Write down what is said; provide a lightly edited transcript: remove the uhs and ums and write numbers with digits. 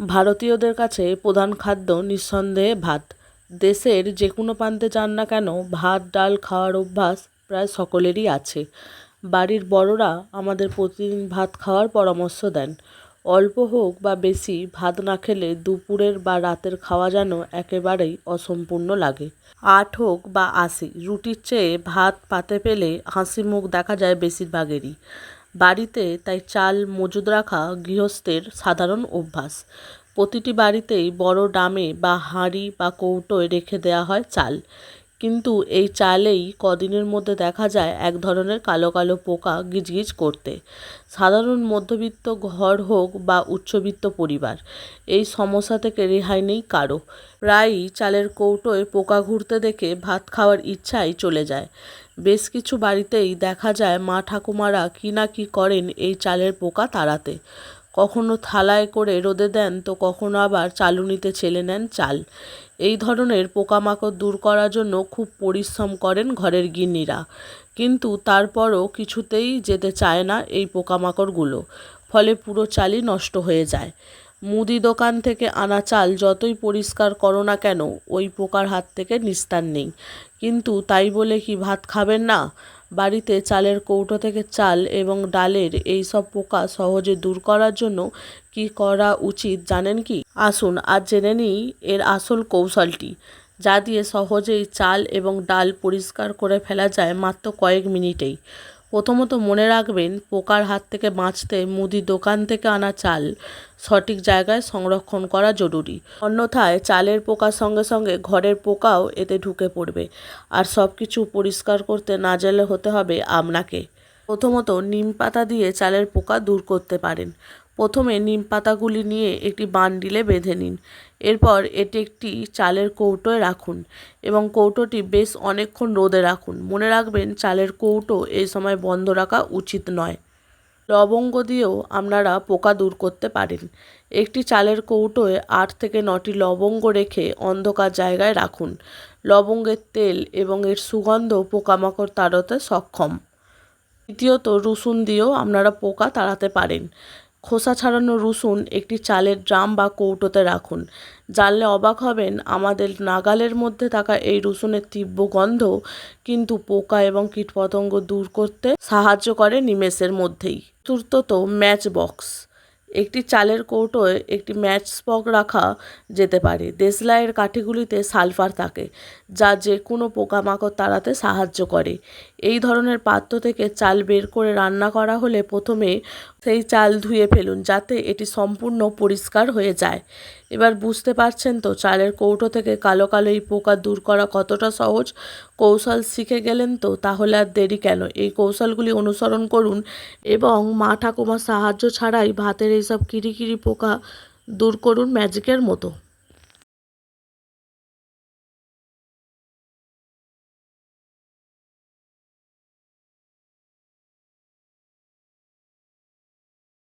ভারতীয়দের কাছে প্রধান খাদ্য নিঃসন্দেহে ভাত। দেশের যে কোনো প্রান্তে যান না কেন, ভাত ডাল খাওয়ার অভ্যাস প্রায় সকলেরই আছে। বাড়ির বড়রা আমাদের প্রতিদিন ভাত খাওয়ার পরামর্শ দেন। অল্প হোক বা বেশি, ভাত না খেলে দুপুরের বা রাতের খাওয়া যেন একেবারেই অসম্পূর্ণ লাগে। 8 হোক বা 80, রুটির চেয়ে ভাত পাতে পেলে হাসি মুখ দেখা যায় বেশিরভাগেরই। বাড়িতে তাই চাল মজুদ রাখা গৃহস্থের সাধারণ অভ্যাস। প্রতিটি বাড়িতেই বড় ড্রামে বা হাঁড়ি বা কৌটোয় রেখে দেওয়া হয় চাল। কিন্তু এই চালেই কদিনের মধ্যে দেখা যায় এক ধরনের কালো কালো পোকা গিজগিজ করতে। সাধারণ মধ্যবিত্ত ঘর হোক বা উচ্চবিত্ত পরিবার, এই সমস্যা থেকে রেহাই নেই কারো। প্রায়ই চালের কৌটোয় পোকা ঘুরতে দেখে ভাত খাওয়ার ইচ্ছাই চলে যায়। বেশ কিছু বাড়িতেই দেখা যায় মা ঠাকুমারা কী না কী করেন এই চালের পোকা তাড়াতে। কখনো থালায় করে রোদে দেন, তো কখনো আবার চালুনিতে ছেলে নেন চাল। এই ধরনের পোকামাকড় দূর করার জন্য খুব পরিশ্রম করেন ঘরের গিন্নিরা, কিন্তু তারপরও কিছুতেই যেতে চায় না এই পোকামাকড়গুলো। ফলে পুরো চালই নষ্ট হয়ে যায়। মুদি দোকান থেকে আনা চাল যতই পরিষ্কার করো না কেন, ওই পোকার হাত থেকে নিস্তার নেই। কিন্তু তাই বলে কি ভাত খাবেন না? বাড়িতে চালের কৌটো থেকে চাল এবং ডালের এই সব পোকা সহজে দূর করার জন্য কি করা উচিত জানেন কি? আসুন আজ জেনে নিই এর আসল কৌশলটি, যা দিয়ে সহজেই চাল এবং ডাল পরিষ্কার করে ফেলা যায় মাত্র কয়েক মিনিটেই। প্রথমত মনে রাখবেন, পোকার হাত থেকে বাঁচতে মুদি দোকান থেকে আনা চাল সঠিক জায়গায় সংরক্ষণ করা জরুরি। অন্যথায় চালের পোকার সঙ্গে সঙ্গে ঘরের পোকাও এতে ঢুকে পড়বে, আর সব কিছু পরিষ্কার করতে নাজেহাল হতে হবে আপনাকে। প্রথমত নিম পাতা দিয়ে চালের পোকা দূর করতে পারেন। প্রথমে নিম পাতাগুলি নিয়ে একটি বান্ডিলে বেঁধে নিন। এরপর এটি একটি চালের কৌটোয় রাখুন এবং কৌটোটি বেশ অনেকক্ষণ রোদে রাখুন। মনে রাখবেন, চালের কৌটো এই সময় বন্ধ রাখা উচিত নয়। লবঙ্গ দিয়েও আপনারা পোকা দূর করতে পারেন। একটি চালের কৌটোয় 8 থেকে 9টি লবঙ্গ রেখে অন্ধকার জায়গায় রাখুন। লবঙ্গের তেল এবং এর সুগন্ধ পোকামাকড় তাড়াতে সক্ষম। দ্বিতীয়ত, রসুন দিয়েও আপনারা পোকা তাড়াতে পারেন। খোসা ছাড়ানো রসুন একটি চালের ড্রাম বা কৌটোতে রাখুন। জানলে অবাক হবেন, আমাদের নাগালের মধ্যে থাকা এই রসুনের তীব্র গন্ধ কিন্তু পোকা এবং কীটপতঙ্গ দূর করতে সাহায্য করে নিমেষের মধ্যেই। চতুর্থত, ম্যাচ বক্স। একটি চালের কৌটোয় একটি ম্যাচ বক্স রাখা যেতে পারে। দেশলাইয়ের কাঠিগুলিতে সালফার থাকে, যা যে কোনো পোকামাকড় তাড়াতে সাহায্য করে। এই ধরনের পাত্র থেকে চাল বের করে রান্না করা হলে প্রথমে সেই চাল ধুয়ে ফেলুন, যাতে এটি সম্পূর্ণ পরিষ্কার হয়ে যায়। এবার বুঝতে পারছেন তো চালের কৌটো থেকে কালো কালো এই পোকা দূর করা কতটা সহজ। কৌশল শিখে গেলেন তো? তাহলে আর দেরি কেন, এই কৌশলগুলি অনুসরণ করুন এবং মা ঠাকুমার সাহায্য ছাড়াই ভাতের এইসব কিরিকিরি পোকা দূর করুন ম্যাজিকের মতো।